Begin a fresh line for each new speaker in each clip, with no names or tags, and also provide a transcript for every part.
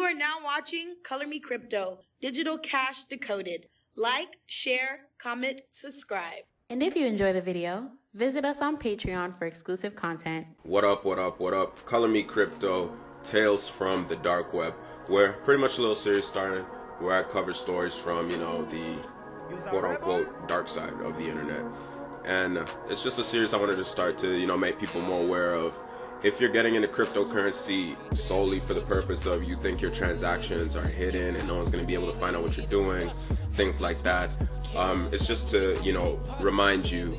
are now watching Color Me Crypto, Digital Cash Decoded. Like, share, comment, subscribe.
And if you enjoy the video, visit us on Patreon for exclusive content.
What up, what up, what up? Color Me Crypto, Tales from the Dark Web. We're pretty much a little series starting where I cover stories from, the quote-unquote dark side of the internet. And it's just a series I wanted to start to, make people more aware of. If you're getting into cryptocurrency solely for the purpose of you think your transactions are hidden and no one's going to be able to find out what you're doing, things like that, it's just to, remind you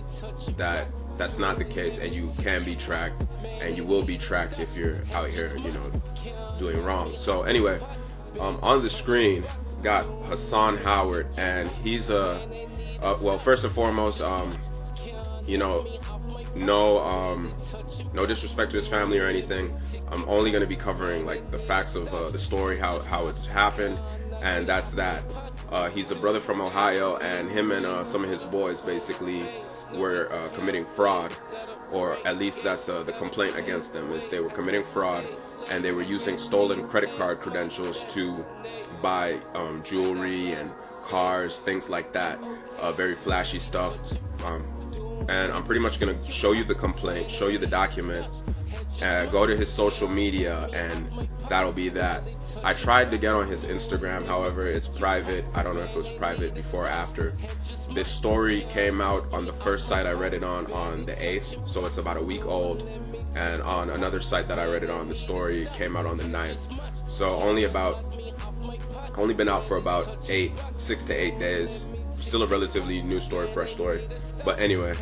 that that's not the case and you can be tracked and you will be tracked if you're out here, doing wrong. So anyway, on the screen, got Hasan Howard, and he's well, first and foremost, no disrespect to his family or anything. I'm only going to be covering like the facts of the story, how it's happened, and that's that. He's a brother from Ohio, and him and some of his boys basically were committing fraud, or at least that's the complaint against them, is they were committing fraud and they were using stolen credit card credentials to buy jewelry and cars, things like that, very flashy stuff. And I'm pretty much going to show you the complaint, show you the document, go to his social media, and that'll be that. I tried to get on his Instagram, however, it's private. I don't know if it was private before or after. This story came out on the first site I read it on the 8th, so it's about a week old. And on another site that I read it on, the story came out on the 9th. So only been out for about 6 to 8 days. Still a relatively new story, fresh story. But anyway,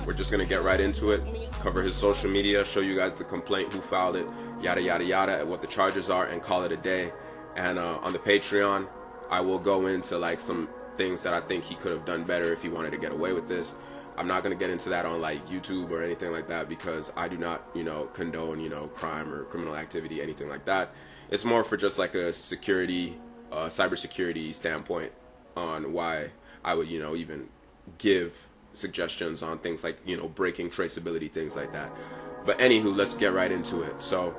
we're just gonna get right into it, cover his social media, show you guys the complaint, who filed it, yada yada yada, what the charges are, and call it a day. And on the Patreon, I will go into like some things that I think he could have done better if he wanted to get away with this. I'm not gonna get into that on like YouTube or anything like that, because I do not, condone, crime or criminal activity, anything like that. It's more for just like a security, cybersecurity standpoint on why I would, even give suggestions on things like, breaking traceability, things like that. But anywho, let's get right into it. So,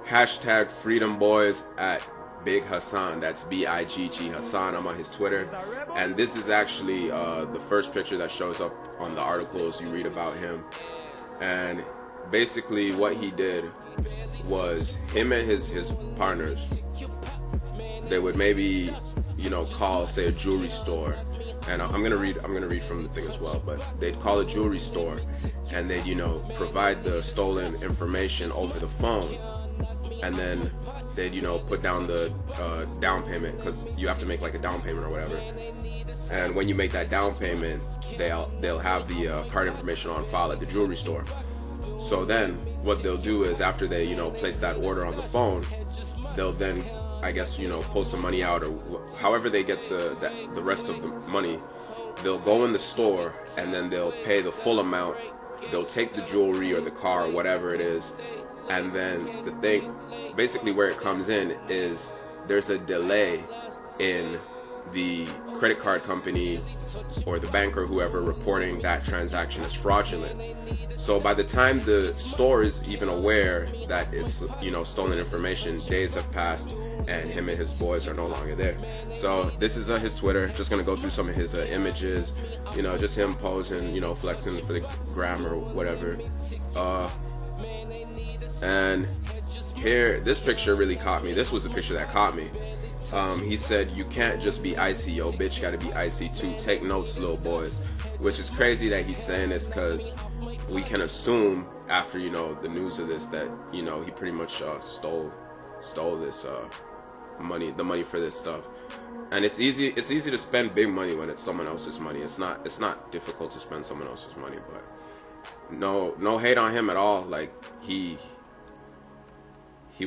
hashtag Freedom Boys at Big Hasan. That's B-I-G-G Hasan. I'm on his Twitter. And this is actually the first picture that shows up on the articles you read about him. And basically what he did was, him and his partners, they would maybe, call, say, a jewelry store. And I'm gonna read from the thing as well, but they'd call a jewelry store and they'd, provide the stolen information over the phone, and then they'd, put down the down payment, because you have to make like a down payment or whatever. And when you make that down payment, they'll have the card information on file at the jewelry store. So then what they'll do is, after they, place that order on the phone, they'll then, I guess, pull some money out, or however they get the rest of the money. They'll go in the store and then they'll pay the full amount. They'll take the jewelry or the car or whatever it is, and then the thing, basically where it comes in is there's a delay in the credit card company or the bank or whoever reporting that transaction as fraudulent. So by the time the store is even aware that it's, stolen information, days have passed and him and his boys are no longer there. So this is his Twitter. Just gonna go through some of his images, just him posing, flexing for the gram or whatever. And here, this picture really caught me. This was the picture that caught me. He said, "You can't just be icy, yo, bitch, gotta be icy too. Take notes, little boys." Which is crazy that he's saying this, because we can assume after, the news of this, that, he pretty much stole this money, the money for this stuff. And it's easy to spend big money when it's someone else's money. It's not difficult to spend someone else's money, but no hate on him at all. Like, he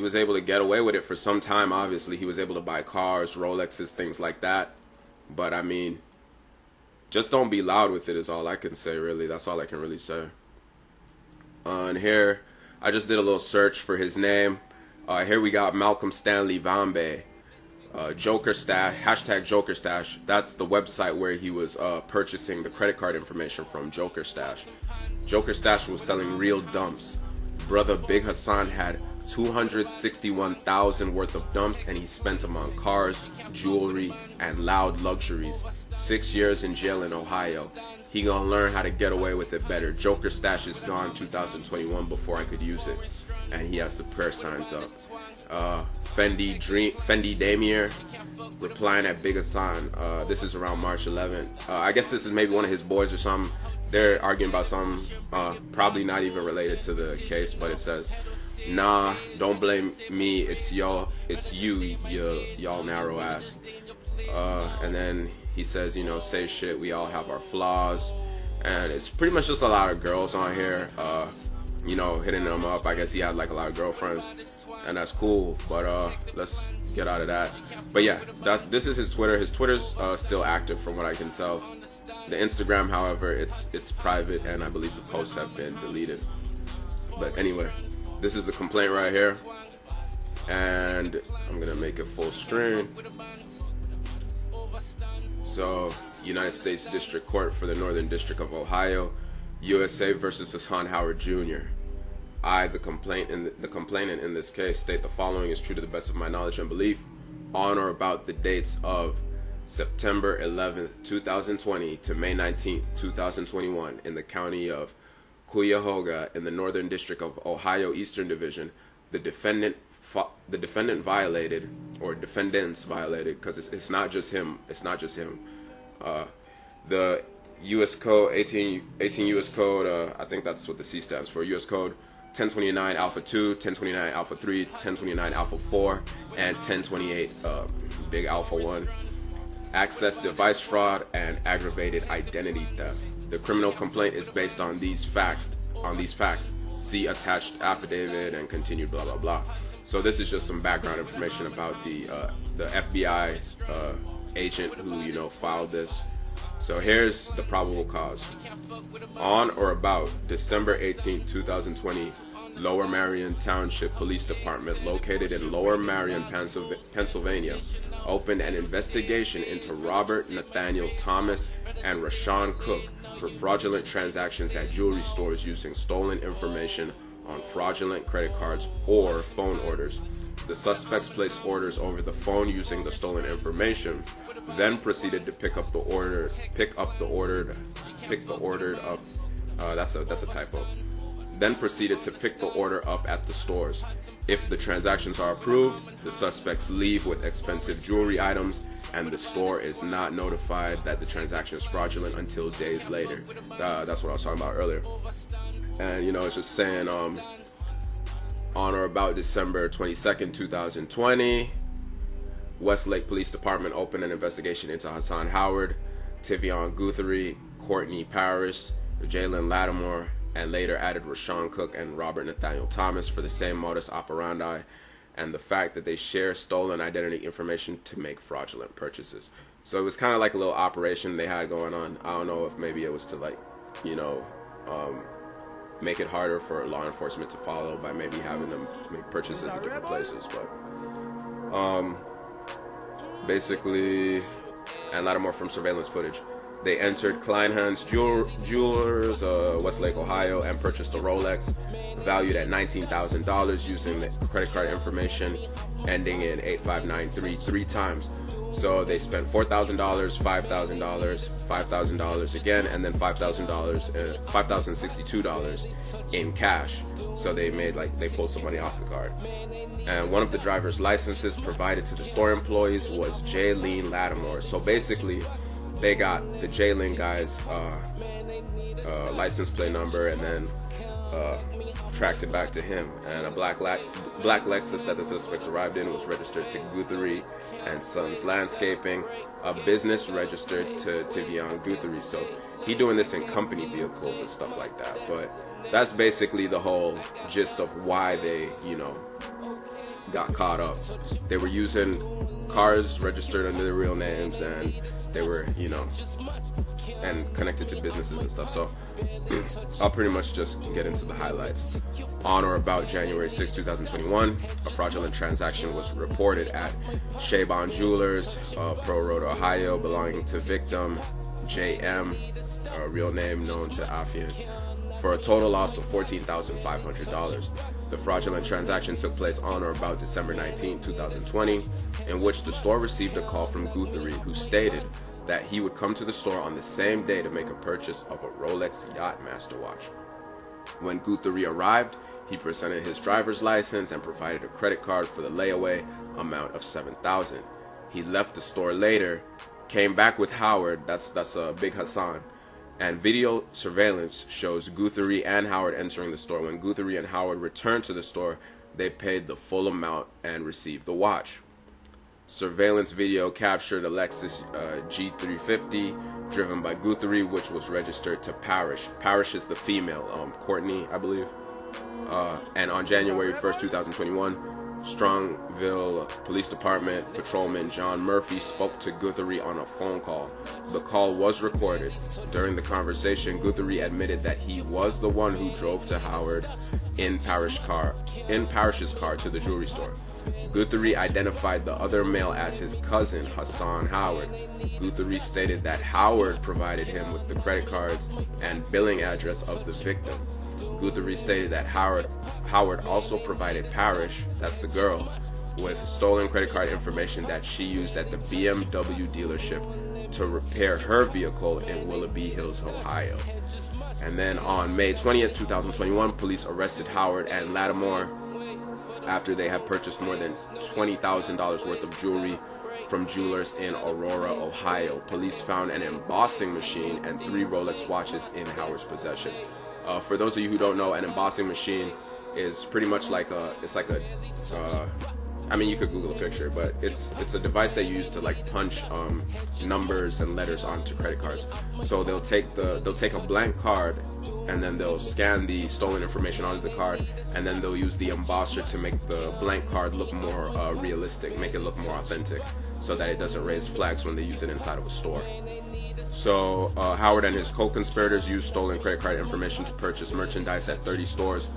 was able to get away with it for some time. Obviously, he was able to buy cars, Rolexes, things like that. But I mean, just don't be loud with it is all I can say, really. That's all I can really say. And here, I just did a little search for his name. Here we got Malcolm Stanley Vambe. Joker Stash, hashtag Joker Stash. That's the website where he was purchasing the credit card information from. Joker Stash. Joker Stash was selling real dumps. Brother Big Hasan had $261,000 worth of dumps, and he spent them on cars, jewelry, and loud luxuries. 6 years in jail in Ohio. He gonna learn how to get away with it better. Joker stash is gone 2021 before I could use it. And he has the prayer signs up. Fendi Damier replying at Big Hasan. This is around March 11th. I guess this is maybe one of his boys or something. They're arguing about something probably not even related to the case, but it says, "Nah, don't blame me. It's y'all. It's you y'all narrow ass." And then he says, you know, say shit. We all have our flaws, and it's pretty much just a lot of girls on here. You know, hitting them up. I guess he had like a lot of girlfriends, and that's cool. But let's get out of that. But yeah, this is his Twitter. His Twitter's still active from what I can tell. The Instagram, however, it's private, and I believe the posts have been deleted. But anyway, this is the complaint right here, and I'm gonna make it full screen. So, United States District Court for the Northern District of Ohio, USA versus Hasan Howard Jr. I, the complainant in this case, state the following is true to the best of my knowledge and belief. On or about the dates of September 11th, 2020 to May 19th, 2021 in the county of Cuyahoga in the Northern District of Ohio Eastern Division, the defendant violated, or defendants violated, because it's not just him. It's not just him. The U.S. Code 18 U.S. Code. I think that's what the C stands for. U.S. Code 1029 Alpha 2, 1029 Alpha 3, 1029 Alpha 4, and 1028 Big Alpha 1. Access device fraud and aggravated identity theft. The criminal complaint is based on these facts. See attached affidavit and continued blah blah blah. So this is just some background information about the FBI agent who, you know, filed this. So here's the probable cause. On or about December 18, 2020, Lower Marion Township Police Department, located in Lower Marion, Pennsylvania, opened an investigation into Robert Nathaniel Thomas and Rashawn Cook for fraudulent transactions at jewelry stores using stolen information on fraudulent credit cards or phone orders. The suspects placed orders over the phone using the stolen information, then proceeded to pick the ordered up. That's a typo. Then proceeded to pick the order up at the stores. If the transactions are approved, the suspects leave with expensive jewelry items, and the store is not notified that the transaction is fraudulent until days later. That's what I was talking about earlier. And, you know, it's just saying, on or about December 22nd, 2020, Westlake Police Department opened an investigation into Hasan Howard, Tivion Guthrie, Courtney Parrish, Jalen Lattimore, and later added Rashawn Cook and Robert Nathaniel Thomas for the same modus operandi and the fact that they share stolen identity information to make fraudulent purchases. So it was kind of like a little operation they had going on. I don't know if maybe it was to, like, you know, make it harder for law enforcement to follow by maybe having them make purchases in different places, but basically, and Lattimore from surveillance footage. They entered Kleinhand's Jewelers, Westlake, Ohio, and purchased a Rolex valued at $19,000 using the credit card information ending in 8593 three times. So they spent $4,000, $5,000, $5,000 again, and then $5,000, $5,062 in cash. So they pulled some money off the card. And one of the driver's licenses provided to the store employees was Jalen Lattimore. So basically, they got the Jalen guy's license plate number and then tracked it back to him. And a black Lexus that the suspects arrived in was registered to Guthrie and Sons Landscaping, a business registered to Tivion Guthrie. So he doing this in company vehicles and stuff like that. But that's basically the whole gist of why they, you know, got caught up. They were using cars registered under their real names, and they were, you know, and connected to businesses and stuff. So I'll pretty much just get into the highlights. On or about January 6, 2021, a fraudulent transaction was reported at Shabon Jewelers, Pro Road, Ohio, belonging to victim JM, a real name known to Afian, for a total loss of $14,500. The fraudulent transaction took place on or about December 19, 2020, in which the store received a call from Guthrie, who stated that he would come to the store on the same day to make a purchase of a Rolex Yachtmaster watch. When Guthrie arrived, he presented his driver's license and provided a credit card for the layaway amount of $7,000. He left the store later, came back with Howard, that's Big Hasan, and video surveillance shows Guthrie and Howard entering the store. When Guthrie and Howard returned to the store, they paid the full amount and received the watch. Surveillance video captured a Lexus G350 driven by Guthrie, which was registered to Parrish. Parrish is the female, Courtney, I believe. And on January 1st, 2021, Strongville Police Department patrolman John Murphy spoke to Guthrie on a phone call. The call was recorded. During the conversation, Guthrie admitted that he was the one who drove to Howard in Parrish's car to the jewelry store. Guthrie identified the other male as his cousin, Hasan Howard. Guthrie stated that Howard provided him with the credit cards and billing address of the victim. Guthrie stated that Howard also provided Parrish, that's the girl, with stolen credit card information that she used at the BMW dealership to repair her vehicle in Willoughby Hills, Ohio. And then on May 20th, 2021, police arrested Howard and Lattimore after they had purchased more than $20,000 worth of jewelry from jewelers in Aurora, Ohio. Police found an embossing machine and 3 Rolex watches in Howard's possession. For those of you who don't know, an embossing machine is pretty much like I mean, you could Google a picture, but it's a device that you use to like punch numbers and letters onto credit cards. So they'll take a blank card, and then they'll scan the stolen information onto the card, and then they'll use the embosser to make the blank card look more realistic, make it look more authentic, so that it doesn't raise flags when they use it inside of a store. So Howard and his co-conspirators used stolen credit card information to purchase merchandise at 30 stores,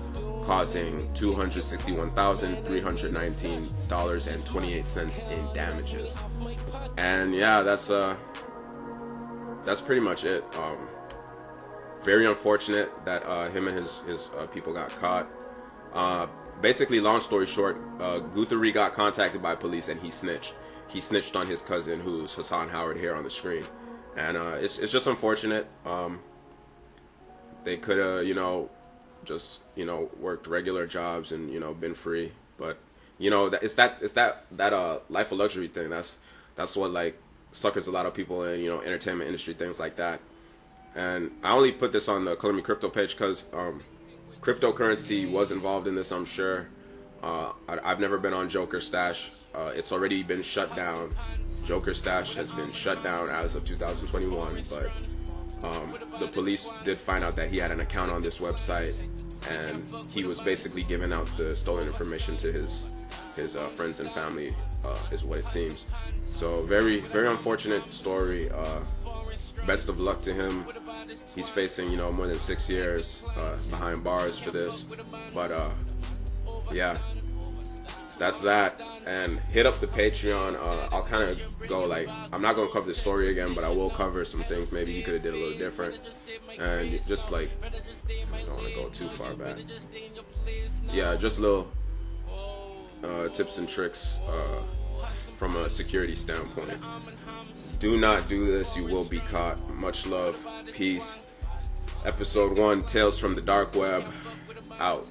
causing $261,319.28 in damages. And yeah, that's pretty much it. Very unfortunate that him and his people got caught. Basically, long story short, Guthrie got contacted by police and he snitched. He snitched on his cousin, who's Hasan Howard here on the screen. And it's just unfortunate. They could have, just worked regular jobs and been free, but it's that life of luxury thing. That's what like suckers a lot of people in entertainment industry, things like that. And I only put this on the Color Me Crypto page because cryptocurrency was involved in this, I'm sure. I've never been on Joker Stash. It's already been shut down. Joker Stash has been shut down as of 2021, but the police did find out that he had an account on this website, and he was basically giving out the stolen information to his friends and family, is what it seems. So very, very unfortunate story. Best of luck to him. He's facing more than 6 years behind bars for this, but yeah, that's that. And hit up the Patreon. I'll kind of go like, I'm not gonna cover the story again, but I will cover some things maybe he could have did a little different, and just like, I don't want to go too far back. Yeah, just little tips and tricks from a security standpoint. Do not do this, you will be caught. Much love, peace. Episode 1, Tales from the Dark Web, out.